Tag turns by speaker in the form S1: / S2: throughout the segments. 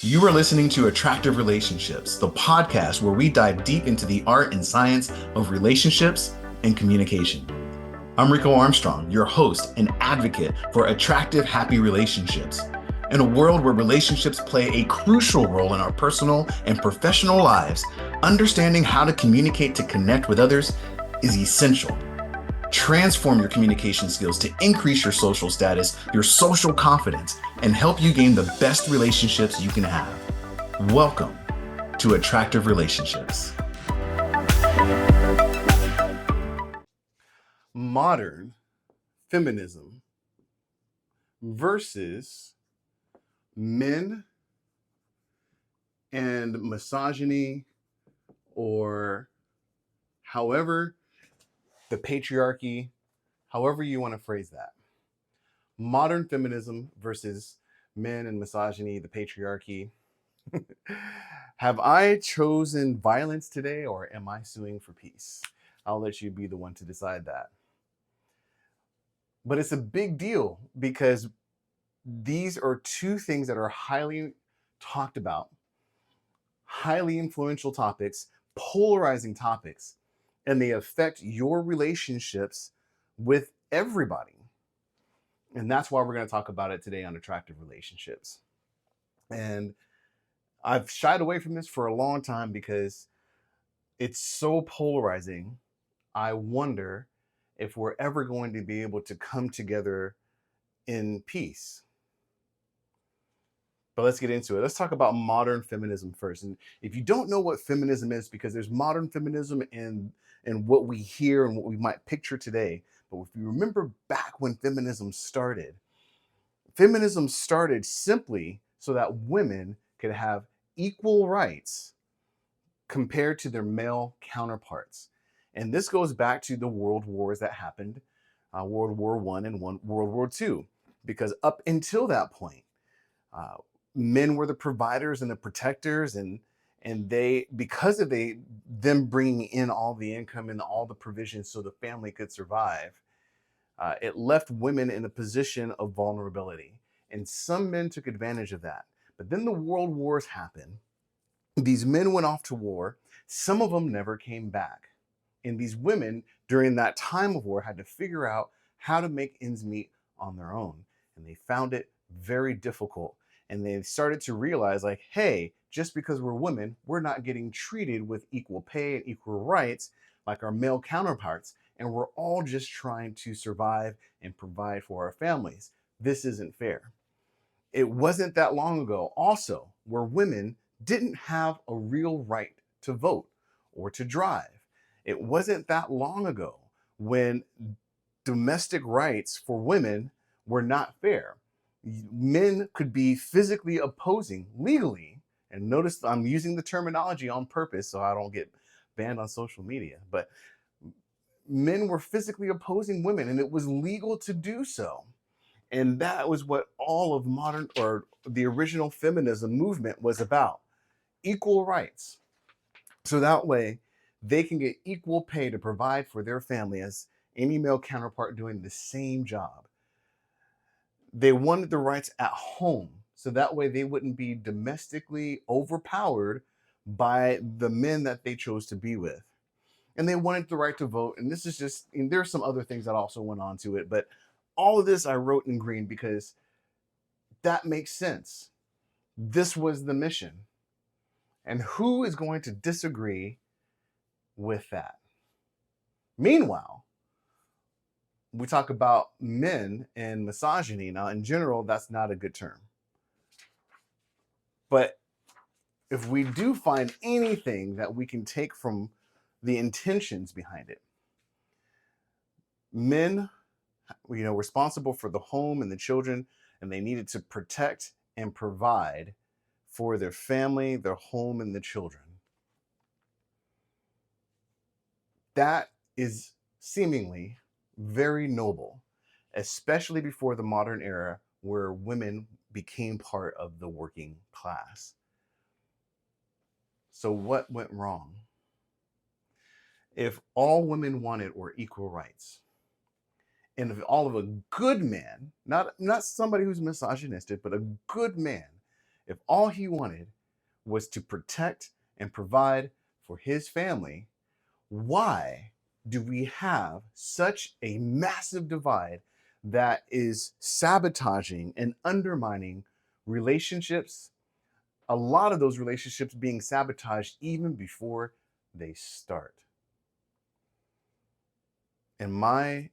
S1: You are listening to Attractive Relationships, the podcast where we dive deep into the art and science of relationships and communication. I'm Rico Armstrong, your host and advocate for attractive, happy relationships. In a world where relationships play a crucial role in our personal and professional lives, understanding how to communicate to connect with others is essential. Transform your communication skills to increase your social status, your social confidence, and help you gain the best relationships you can have. Welcome to Attractive Relationships. Modern feminism versus men and misogyny, or however the patriarchy, however you want to phrase that. Modern feminism versus men and misogyny, the patriarchy. Have I chosen violence today, or am I suing for peace? I'll let you be the one to decide that. But it's a big deal because these are two things that are highly talked about, highly influential topics, polarizing topics, and they affect your relationships with everybody. And that's why we're going to talk about it today on Attractive Relationships. And I've shied away from this for a long time because it's so polarizing. I wonder if we're ever going to be able to come together in peace. But let's get into it. Let's talk about modern feminism first. And if you don't know what feminism is, because there's modern feminism and what we hear and what we might picture today. But if you remember back when feminism started simply so that women could have equal rights compared to their male counterparts. And this goes back to the world wars that happened, World War I and World War II, because up until that point, men were the providers and the protectors, and they, because of them bringing in all the income and all the provisions so the family could survive, it left women in a position of vulnerability. And some men took advantage of that. But then the world wars happened. These men went off to war. Some of them never came back. And these women, during that time of war, had to figure out how to make ends meet on their own. And they found it very difficult. And they started to realize, like, hey, just because we're women, we're not getting treated with equal pay and equal rights like our male counterparts. And we're all just trying to survive and provide for our families. This isn't fair. It wasn't that long ago also where women didn't have a real right to vote or to drive. It wasn't that long ago when domestic rights for women were not fair. Men could be physically opposing legally, and notice I'm using the terminology on purpose so I don't get banned on social media, but men were physically opposing women and it was legal to do so. And that was what all of modern, or the original feminism movement, was about. Equal rights. So that way they can get equal pay to provide for their family as any male counterpart doing the same job. They wanted the rights at home, so that way they wouldn't be domestically overpowered by the men that they chose to be with. And they wanted the right to vote. And this is just, and there's some other things that also went on to it, but all of this I wrote in green because that makes sense. This was the mission. And who is going to disagree with that? Meanwhile, we talk about men and misogyny. Now, in general, that's not a good term. But if we do find anything that we can take from the intentions behind it, men, responsible for the home and the children, and they needed to protect and provide for their family, their home, and the children. That is seemingly very noble, especially before the modern era where women became part of the working class. So what went wrong? If all women wanted were equal rights, and if all of a good man, not somebody who's misogynistic, but a good man If all he wanted was to protect and provide for his family, why do we have such a massive divide that is sabotaging and undermining relationships? A lot of those relationships being sabotaged even before they start. And my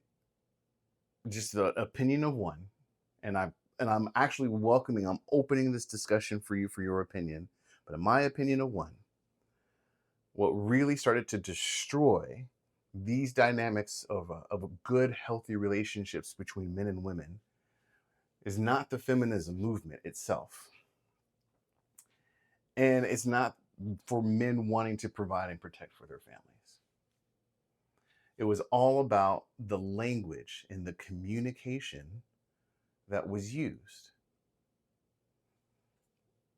S1: just the opinion of one, and I'm actually welcoming, I'm opening this discussion for you for your opinion, but in my opinion of one, what really started to destroy these dynamics of a good, healthy relationships between men and women is not the feminism movement itself. And it's not for men wanting to provide and protect for their families. It was all about the language and the communication that was used.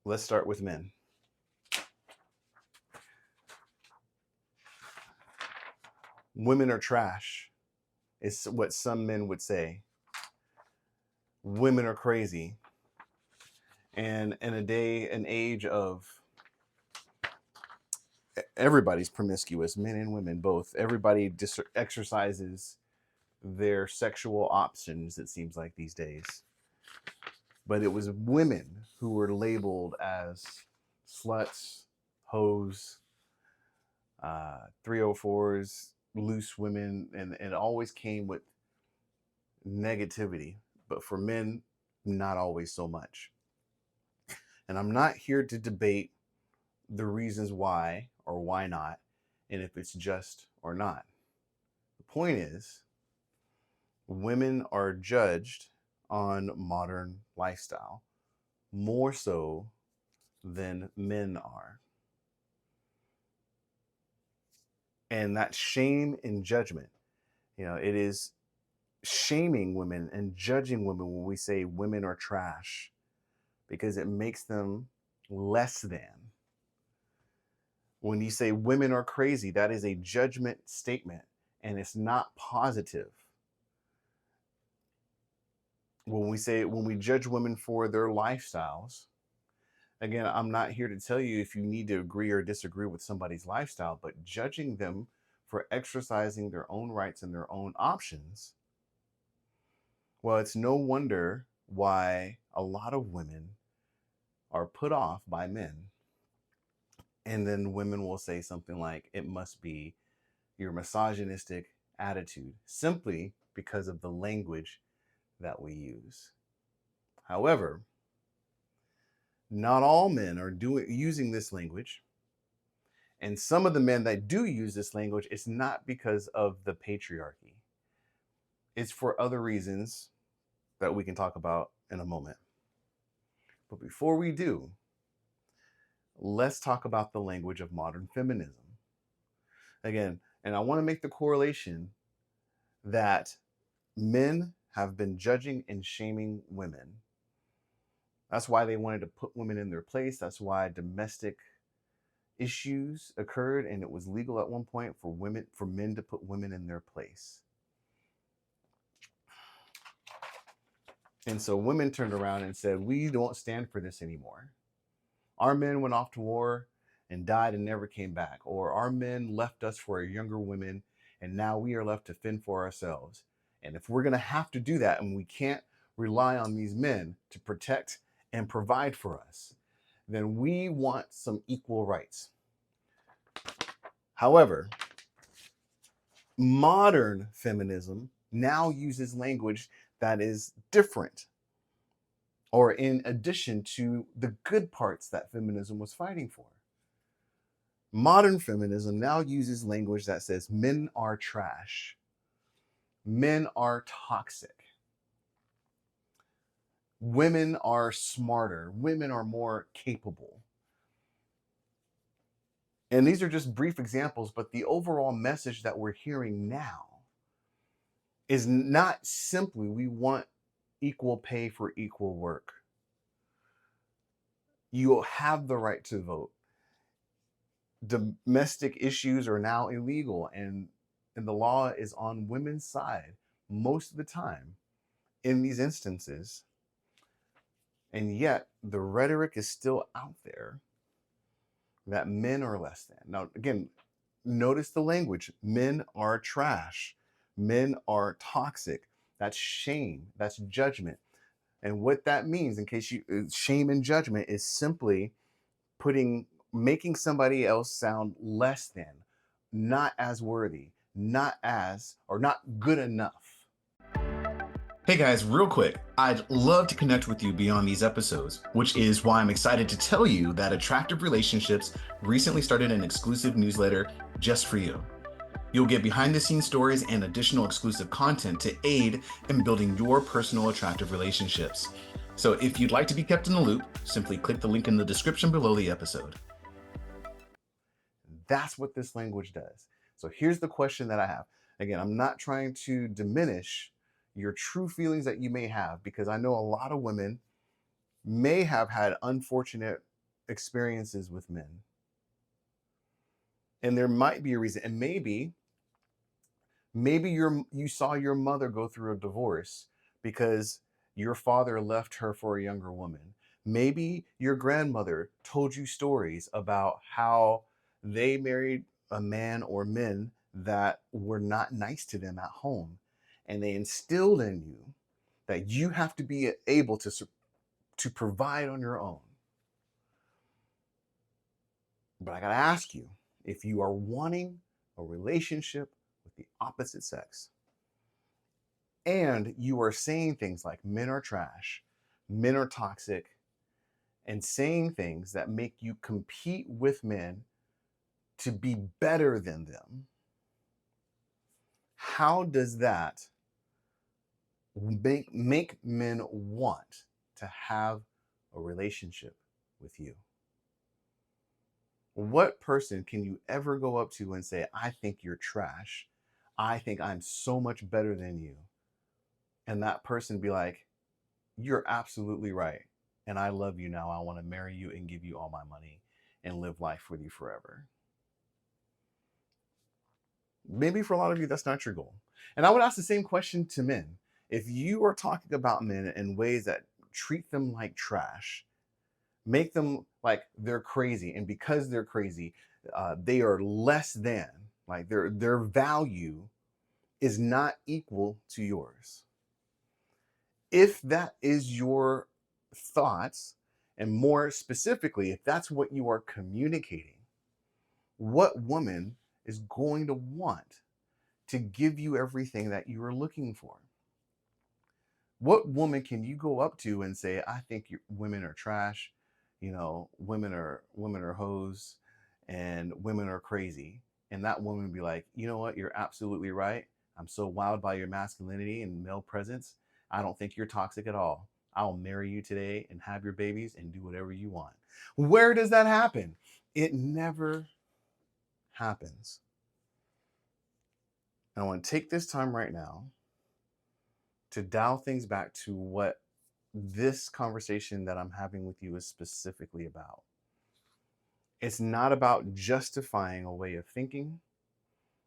S1: Let's start with men. Women are trash, is what some men would say. Women are crazy. And in an age of everybody's promiscuous, men and women both, everybody exercises their sexual options, it seems like these days. But it was women who were labeled as sluts, hoes, 304s, loose women, and it always came with negativity. But for men, not always so much. And I'm not here to debate the reasons why or why not, and if it's just or not. The point is, women are judged on modern lifestyle more so than men are. And that shame and judgment, it is shaming women and judging women when we say women are trash because it makes them less than. When you say women are crazy, that is a judgment statement and it's not positive. When we judge women for their lifestyles, again, I'm not here to tell you if you need to agree or disagree with somebody's lifestyle, but judging them for exercising their own rights and their own options, well, it's no wonder why a lot of women are put off by men. And then women will say something like, it must be your misogynistic attitude, simply because of the language that we use. However, not all men are using this language. And some of the men that do use this language, it's not because of the patriarchy. It's for other reasons that we can talk about in a moment. But before we do, let's talk about the language of modern feminism. Again, and I want to make the correlation that men have been judging and shaming women. That's why they wanted to put women in their place. That's why domestic issues occurred and it was legal at one point for men to put women in their place. And so women turned around and said, we don't stand for this anymore. Our men went off to war and died and never came back. Or our men left us for younger women and now we are left to fend for ourselves. And if we're going to have to do that and we can't rely on these men to protect and provide for us, then we want some equal rights. However, modern feminism now uses language that is different or in addition to the good parts that feminism was fighting for. Modern feminism now uses language that says men are trash, men are toxic, women are smarter, women are more capable. And these are just brief examples, but the overall message that we're hearing now is not simply we want equal pay for equal work. You have the right to vote. Domestic issues are now illegal, and the law is on women's side most of the time in these instances. And yet the rhetoric is still out there that men are less than. Now, again, notice the language. Men are trash. Men are toxic. That's shame. That's judgment. And what that means, in case you, shame and judgment is simply making somebody else sound less than, not as worthy, not as, or not good enough.
S2: Hey guys, real quick, I'd love to connect with you beyond these episodes, which is why I'm excited to tell you that Attractive Relationships recently started an exclusive newsletter just for you. You'll get behind the scenes stories and additional exclusive content to aid in building your personal attractive relationships. So if you'd like to be kept in the loop, simply click the link in the description below the episode.
S1: That's what this language does. So here's the question that I have. Again, I'm not trying to diminish your true feelings that you may have, because I know a lot of women may have had unfortunate experiences with men. And there might be a reason. And maybe you saw your mother go through a divorce because your father left her for a younger woman. Maybe your grandmother told you stories about how they married a man or men that were not nice to them at home, and they instilled in you that you have to be able to provide on your own. But I got to ask you, if you are wanting a relationship with the opposite sex, and you are saying things like men are trash, men are toxic, and saying things that make you compete with men to be better than them, how does that make men want to have a relationship with you? What person can you ever go up to and say, I think you're trash? I think I'm so much better than you. And that person be like, you're absolutely right. And I love you now. I want to marry you and give you all my money and live life with you forever. Maybe for a lot of you, that's not your goal. And I would ask the same question to men. If you are talking about men in ways that treat them like trash, make them like they're crazy, and because they're crazy, they are less than, like their value is not equal to yours. If that is your thoughts, and more specifically, if that's what you are communicating, what woman is going to want to give you everything that you are looking for? What woman can you go up to and say, I think women are trash, women are hoes, and women are crazy? And that woman would be like, you know what, you're absolutely right. I'm so wowed by your masculinity and male presence. I don't think you're toxic at all. I'll marry you today and have your babies and do whatever you want. Where does that happen? It never happens. And I want to take this time right now to dial things back to what this conversation that I'm having with you is specifically about. It's not about justifying a way of thinking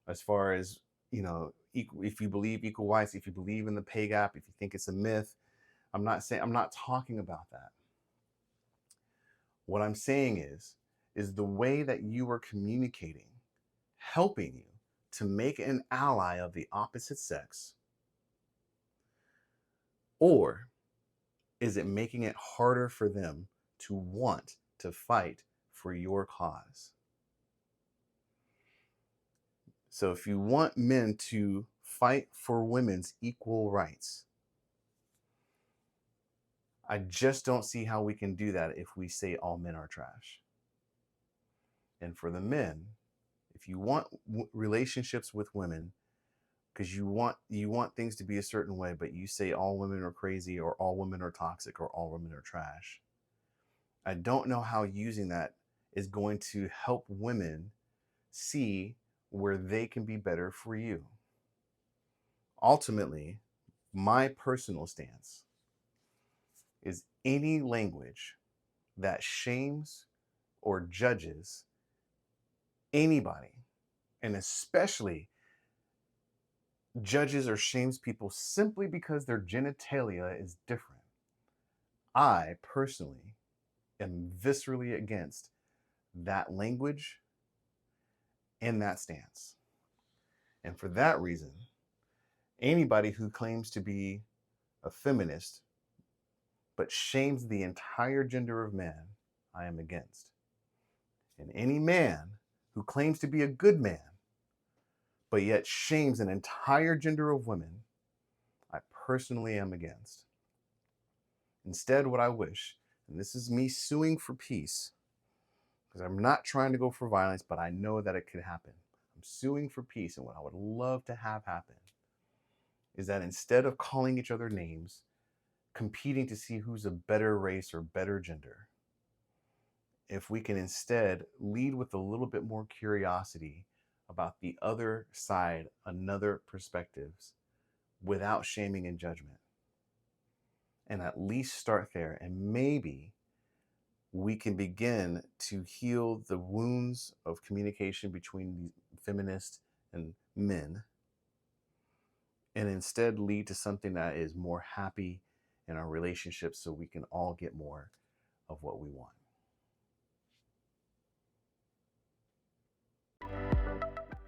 S1: as far as, if you believe equal rights, if you believe in the pay gap, if you think it's a myth. I'm not talking about that. What I'm saying is the way that you are communicating helping you to make an ally of the opposite sex, or is it making it harder for them to want to fight for your cause? So if you want men to fight for women's equal rights, I just don't see how we can do that if we say all men are trash. And for the men, if you want relationships with women because you want things to be a certain way, but you say all women are crazy or all women are toxic or all women are trash, I don't know how using that is going to help women see where they can be better for you. Ultimately, my personal stance is any language that shames or judges anybody, and especially judges or shames people simply because their genitalia is different, I personally am viscerally against that language and that stance. And for that reason, anybody who claims to be a feminist but shames the entire gender of man, I am against. And any man who claims to be a good man but yet shames an entire gender of women, I personally am against. Instead, what I wish, and this is me suing for peace, because I'm not trying to go for violence, but I know that it could happen. I'm suing for peace, and what I would love to have happen is that instead of calling each other names, competing to see who's a better race or better gender, if we can instead lead with a little bit more curiosity about the other side, another perspectives, without shaming and judgment. And at least start there, and maybe we can begin to heal the wounds of communication between feminists and men, and instead lead to something that is more happy in our relationships so we can all get more of what we want.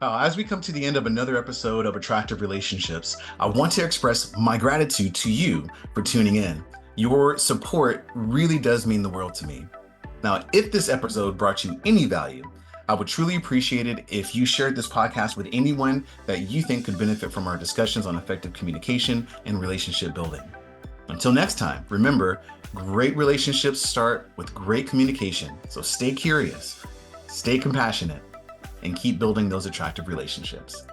S2: As we come to the end of another episode of Attractive Relationships, I want to express my gratitude to you for tuning in. Your support really does mean the world to me. Now, if this episode brought you any value, I would truly appreciate it if you shared this podcast with anyone that you think could benefit from our discussions on effective communication and relationship building. Until next time, remember, great relationships start with great communication. So stay curious, stay compassionate, and keep building those attractive relationships.